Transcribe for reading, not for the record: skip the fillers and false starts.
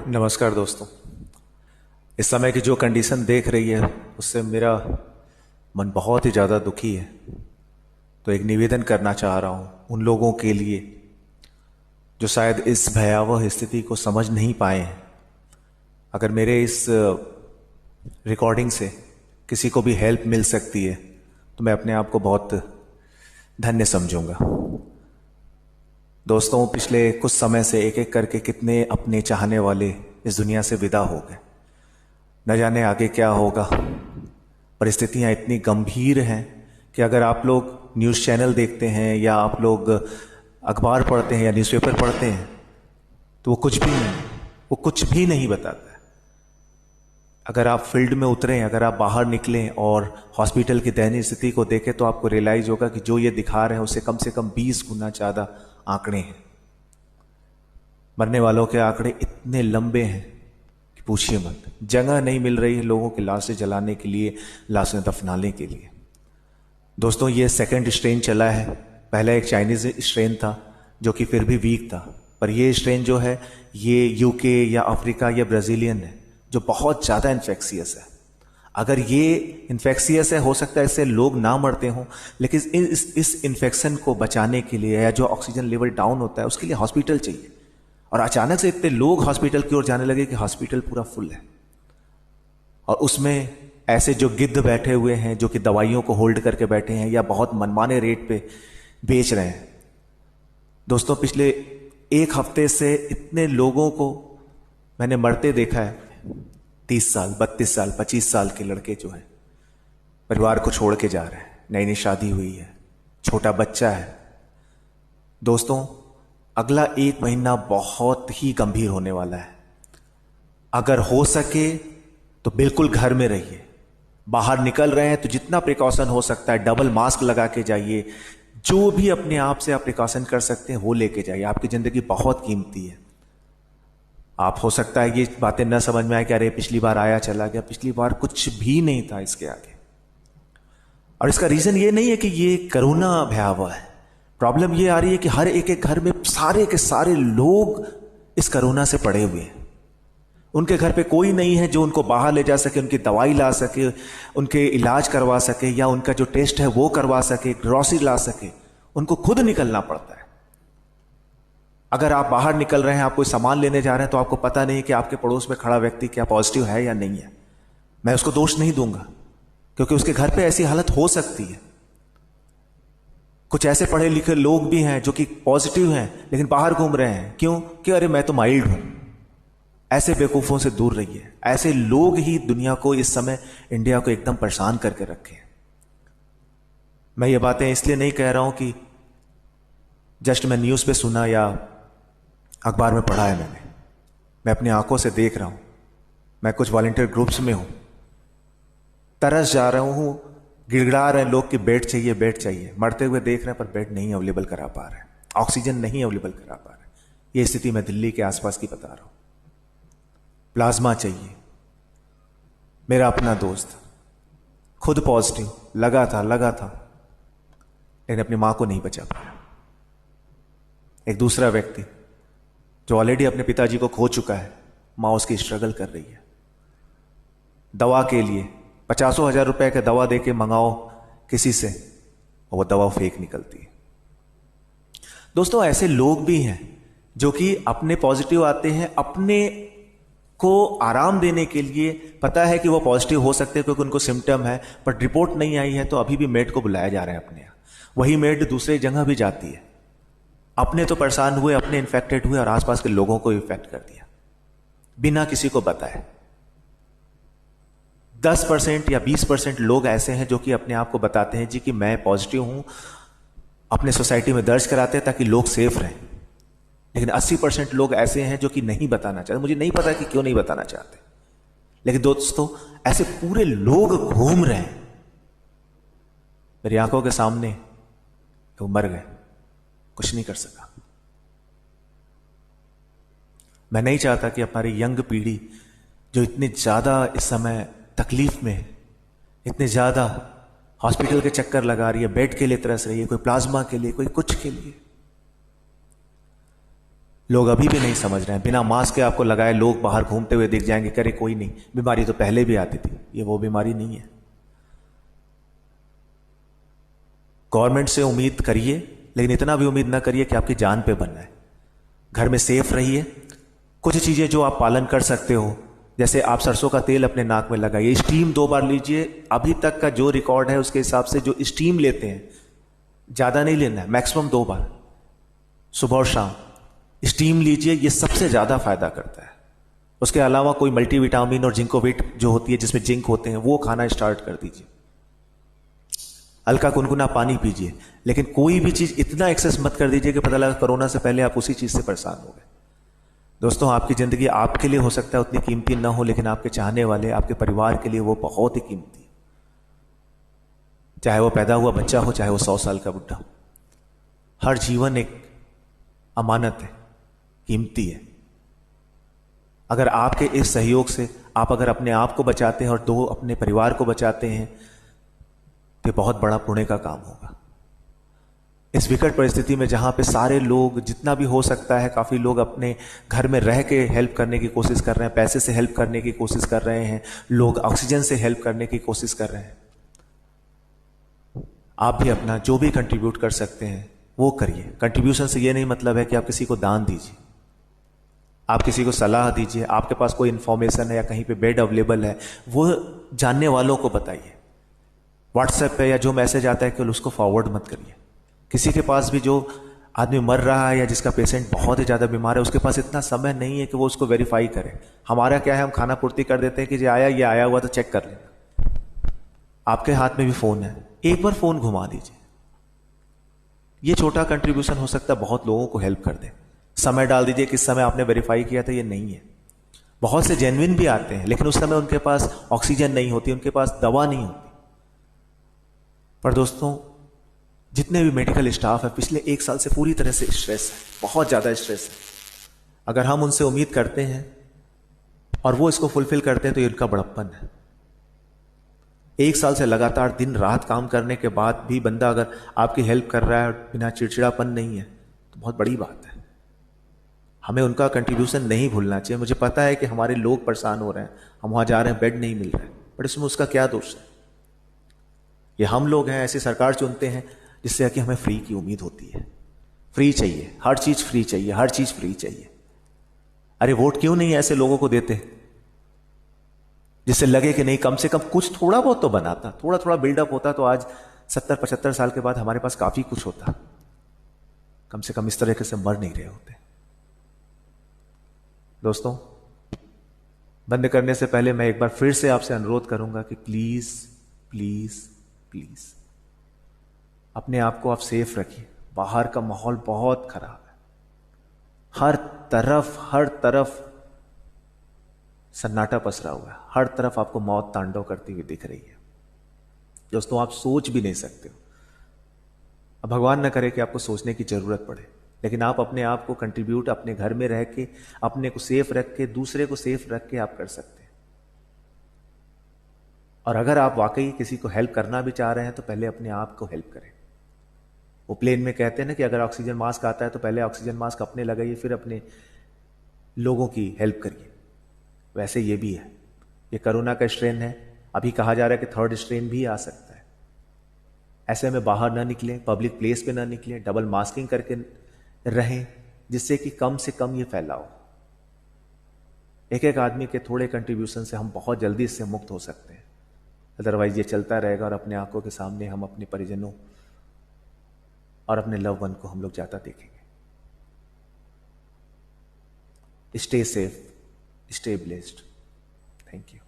नमस्कार दोस्तों। इस समय की जो कंडीशन देख रही है उससे मेरा मन बहुत ही ज़्यादा दुखी है। तो एक निवेदन करना चाह रहा हूँ उन लोगों के लिए जो शायद इस भयावह स्थिति को समझ नहीं पाए हैं। अगर मेरे इस रिकॉर्डिंग से किसी को भी हेल्प मिल सकती है तो मैं अपने आप को बहुत धन्य समझूंगा। दोस्तों, पिछले कुछ समय से एक एक करके कितने अपने चाहने वाले इस दुनिया से विदा हो गए। न जाने आगे क्या होगा। परिस्थितियां इतनी गंभीर हैं कि अगर आप लोग न्यूज़ चैनल देखते हैं या आप लोग अखबार पढ़ते हैं या न्यूज़पेपर पढ़ते हैं तो वो कुछ भी नहीं बताता है। अगर आप फील्ड में उतरें, अगर आप बाहर निकलें और हॉस्पिटल की दयनीय स्थिति को देखें तो आपको रियलाइज होगा कि जो ये दिखा रहे हैं उससे कम से कम 20 गुना ज़्यादा आंकड़े हैं। मरने वालों के आंकड़े इतने लंबे हैं कि पूछिए मत। जगह नहीं मिल रही है लोगों की लाशें जलाने के लिए, लाशें दफनाने के लिए। दोस्तों, ये सेकंड स्ट्रेन चला है। पहला एक चाइनीज स्ट्रेन था जो कि फिर भी वीक था, पर ये स्ट्रेन जो है ये यूके या अफ्रीका या ब्राजीलियन है जो बहुत ज़्यादा इन्फेक्शियस है। अगर ये इन्फेक्शियस है, हो सकता है इससे लोग ना मरते हों, लेकिन इस इन्फेक्शन को बचाने के लिए या जो ऑक्सीजन लेवल डाउन होता है उसके लिए हॉस्पिटल चाहिए। और अचानक से इतने लोग हॉस्पिटल की ओर जाने लगे कि हॉस्पिटल पूरा फुल है। और उसमें ऐसे जो गिद्ध बैठे हुए हैं जो कि दवाइयों को होल्ड करके बैठे हैं या बहुत मनमाने रेट पे बेच रहे हैं। दोस्तों, पिछले एक हफ्ते से इतने लोगों को मैंने मरते देखा है। 30 साल, 32 साल, 25 साल के लड़के जो हैं परिवार को छोड़ के जा रहे हैं। नई नई शादी हुई है, छोटा बच्चा है। दोस्तों, अगला एक महीना बहुत ही गंभीर होने वाला है। अगर हो सके तो बिल्कुल घर में रहिए। बाहर निकल रहे हैं तो जितना प्रिकॉशन हो सकता है डबल मास्क लगा के जाइए। जो भी अपने आप से आप प्रिकॉशन कर सकते हैं वो लेके जाइए। आपकी जिंदगी बहुत कीमती है। आप हो सकता है ये बातें न समझ में आए कि अरे पिछली बार आया चला गया। पिछली बार कुछ भी नहीं था इसके आगे। और इसका रीजन ये नहीं है कि ये कोरोना भयावह है। प्रॉब्लम ये आ रही है कि हर एक एक घर में सारे के सारे लोग इस कोरोना से पड़े हुए हैं। उनके घर पे कोई नहीं है जो उनको बाहर ले जा सके, उनकी दवाई ला सके, उनके इलाज करवा सके या उनका जो टेस्ट है वो करवा सके, ग्रोसरी ला सके। उनको खुद निकलना पड़ता है। अगर आप बाहर निकल रहे हैं, आप कोई सामान लेने जा रहे हैं तो आपको पता नहीं कि आपके पड़ोस में खड़ा व्यक्ति क्या पॉजिटिव है या नहीं है। मैं उसको दोष नहीं दूंगा क्योंकि उसके घर पे ऐसी हालत हो सकती है। कुछ ऐसे पढ़े लिखे लोग भी हैं जो कि पॉजिटिव हैं लेकिन बाहर घूम रहे हैं। क्यों? कि अरे मैं तो माइल्ड हूं। ऐसे बेवकूफों से दूर रहिए। ऐसे लोग ही दुनिया को इस समय, इंडिया को एकदम परेशान करके रखे हैं। मैं ये बातें इसलिए नहीं कह रहा हूं कि जस्ट मैं न्यूज़ पे सुना या अखबार में पढ़ा है। मैं अपनी आंखों से देख रहा हूं। मैं कुछ वॉलंटियर ग्रुप्स में हूं। तरस जा रहा हूं। गिड़गिड़ा रहे हैं लोग कि बेड चाहिए, बेड चाहिए। मरते हुए देख रहे हैं पर बेड नहीं अवेलेबल करा पा रहे हैं, ऑक्सीजन नहीं अवेलेबल करा पा रहे। ये स्थिति मैं दिल्ली के आसपास की बता रहा हूं। प्लाज्मा चाहिए। मेरा अपना दोस्त खुद पॉजिटिव लगा था लेकिन अपनी मां को नहीं बचा पाया। एक दूसरा व्यक्ति जो ऑलरेडी अपने पिताजी को खो चुका है, मां उसकी स्ट्रगल कर रही है। दवा के लिए 50,000 रुपए का दवा देके मंगाओ किसी से और वो दवा फेक निकलती है। दोस्तों, ऐसे लोग भी हैं जो कि अपने पॉजिटिव आते हैं, अपने को आराम देने के लिए। पता है कि वो पॉजिटिव हो सकते हैं क्योंकि उनको सिम्टम है, पर रिपोर्ट नहीं आई है तो अभी भी मेड को बुलाया जा रहा है अपने यहाँ। वही मेड दूसरे जगह भी जाती है। अपने तो परेशान हुए, अपने इन्फेक्टेड हुए और आसपास के लोगों को इन्फेक्ट कर दिया बिना किसी को बताए। 10% या 20% लोग ऐसे हैं जो कि अपने आप को बताते हैं जी कि मैं पॉजिटिव हूं, अपने सोसाइटी में दर्ज कराते हैं ताकि लोग सेफ रहें। लेकिन 80% लोग ऐसे हैं जो कि नहीं बताना चाहते। मुझे नहीं पता कि क्यों नहीं बताना चाहते, लेकिन दोस्तों ऐसे पूरे लोग घूम रहे हैं मेरी आंखों के सामने। तो मर गए, कुछ नहीं कर सका। मैं नहीं चाहता कि हमारी यंग पीढ़ी जो इतनी ज्यादा इस समय तकलीफ में है, इतने ज्यादा हॉस्पिटल के चक्कर लगा रही है, बेड के लिए तरस रही है, कोई प्लाज्मा के लिए, कोई कुछ के लिए, लोग अभी भी नहीं समझ रहे हैं। बिना मास्क के आपको लगाए लोग बाहर घूमते हुए दिख जाएंगे, करे कोई नहीं, बीमारी तो पहले भी आती थी, ये वो बीमारी नहीं है। गवर्नमेंट से उम्मीद करिए, लेकिन इतना भी उम्मीद ना करिए कि आपकी जान पे बनना है। घर में सेफ रहिए। कुछ चीजें जो आप पालन कर सकते हो, जैसे आप सरसों का तेल अपने नाक में लगाइए, स्टीम 2 बार लीजिए। अभी तक का जो रिकॉर्ड है उसके हिसाब से जो स्टीम लेते हैं, ज्यादा नहीं लेना है, मैक्सिमम 2 बार सुबह और शाम स्टीम लीजिए, ये सबसे ज्यादा फायदा करता है। उसके अलावा कोई मल्टीविटामिन और जिंकोविट जो होती है जिसमें जिंक होते हैं, वो खाना स्टार्ट कर दीजिए। हल्का गुनगुना पानी पीजिए, लेकिन कोई भी चीज इतना एक्सेस मत कर दीजिए कि पता लगा कोरोना से पहले आप उसी चीज से परेशान हो गए। दोस्तों, आपकी जिंदगी आपके लिए हो सकता है उतनी कीमती ना हो, लेकिन आपके चाहने वाले, आपके परिवार के लिए वो बहुत ही कीमती है। चाहे वो पैदा हुआ बच्चा हो, चाहे वो 100 साल का बुढ़ा हो, हर जीवन एक अमानत है, कीमती है। अगर आपके इस सहयोग से आप अगर अपने आप को बचाते हैं और 2 अपने परिवार को बचाते हैं, तो बहुत बड़ा पुण्य का काम होगा। इस विकट परिस्थिति में जहां पे सारे लोग जितना भी हो सकता है, काफी लोग अपने घर में रह के हेल्प करने की कोशिश कर रहे हैं, पैसे से हेल्प करने की कोशिश कर रहे हैं, लोग ऑक्सीजन से हेल्प करने की कोशिश कर रहे हैं। आप भी अपना जो भी कंट्रीब्यूट कर सकते हैं वो करिए। कंट्रीब्यूशन से ये नहीं मतलब है कि आप किसी को दान दीजिए, आप किसी को सलाह दीजिए। आपके पास कोई इंफॉर्मेशन है या कहीं पे बेड अवेलेबल है, वो जानने वालों को बताइए। व्हाट्सएप पे या जो मैसेज आता है केवल उसको फॉरवर्ड मत करिए। किसी के पास भी जो आदमी मर रहा है या जिसका पेशेंट बहुत ही ज्यादा बीमार है, उसके पास इतना समय नहीं है कि वो उसको वेरीफाई करे। हमारा क्या है, हम खाना पूर्ति कर देते हैं कि ये आया हुआ तो चेक कर लेना। आपके हाथ में भी फोन है, एक बार फोन घुमा दीजिए। ये छोटा कंट्रीब्यूशन हो सकता है, बहुत लोगों को हेल्प कर दे। समय डाल दीजिए किस समय आपने वेरीफाई किया था, ये नहीं है। बहुत से जेन्युइन भी आते हैं, लेकिन उस समय उनके पास ऑक्सीजन नहीं होती, उनके पास दवा नहीं होती। पर दोस्तों, जितने भी मेडिकल स्टाफ है पिछले 1 साल से पूरी तरह से स्ट्रेस है, बहुत ज्यादा स्ट्रेस है। अगर हम उनसे उम्मीद करते हैं और वो इसको फुलफिल करते हैं तो ये उनका बड़प्पन है। 1 साल से लगातार दिन रात काम करने के बाद भी बंदा अगर आपकी हेल्प कर रहा है और बिना चिड़चिड़ापन नहीं है, तो बहुत बड़ी बात है। हमें उनका कंट्रीब्यूशन नहीं भूलना चाहिए। मुझे पता है कि हमारे लोग परेशान हो रहे हैं, हम वहां जा रहे हैं, बेड नहीं मिल रहा है, बट इसमें उसका क्या दोष है? ये हम लोग हैं, ऐसी सरकार चुनते हैं जिससे कि हमें फ्री की उम्मीद होती है। फ्री चाहिए, हर चीज फ्री चाहिए, हर चीज फ्री चाहिए। अरे वोट क्यों नहीं ऐसे लोगों को देते जिससे लगे कि नहीं, कम से कम कुछ थोड़ा बहुत तो बनाता, थोड़ा थोड़ा बिल्डअप होता, तो आज 70-75 साल के बाद हमारे पास काफी कुछ होता। कम से कम इस तरीके से मर नहीं रहे होते। दोस्तों, बंद करने से पहले मैं एक बार फिर से आपसे अनुरोध करूंगा कि प्लीज प्लीज प्लीज अपने आप को आप सेफ रखिए। बाहर का माहौल बहुत खराब है, हर तरफ सन्नाटा पसरा हुआ है, हर तरफ आपको मौत तांडव करती हुई दिख रही है। दोस्तों, आप सोच भी नहीं सकते हो। अब भगवान न करे कि आपको सोचने की जरूरत पड़े, लेकिन आप अपने आप को कंट्रीब्यूट अपने घर में रह के, अपने को सेफ रख के, दूसरे को सेफ रख के आप कर सकते हैं। और अगर आप वाकई किसी को हेल्प करना भी चाह रहे हैं तो पहले अपने आप को हेल्प करें। वो प्लेन में कहते हैं ना कि अगर ऑक्सीजन मास्क आता है तो पहले ऑक्सीजन मास्क अपने लगाइए, फिर अपने लोगों की हेल्प करिए। वैसे ये भी है, ये कोरोना का स्ट्रेन है, अभी कहा जा रहा है कि 3rd स्ट्रेन भी आ सकता है। ऐसे में बाहर ना निकलें, पब्लिक प्लेस पे ना निकलें, डबल मास्किंग करके रहें, जिससे कि कम से कम ये फैलाव। एक एक आदमी के थोड़े कंट्रीब्यूशन से हम बहुत जल्दी इससे मुक्त हो सकते हैं। अदरवाइज ये चलता रहेगा और अपने आंखों के सामने हम अपने परिजनों और अपने लव वन को हम लोग जाता देखेंगे। Stay safe, stay blessed. Thank you.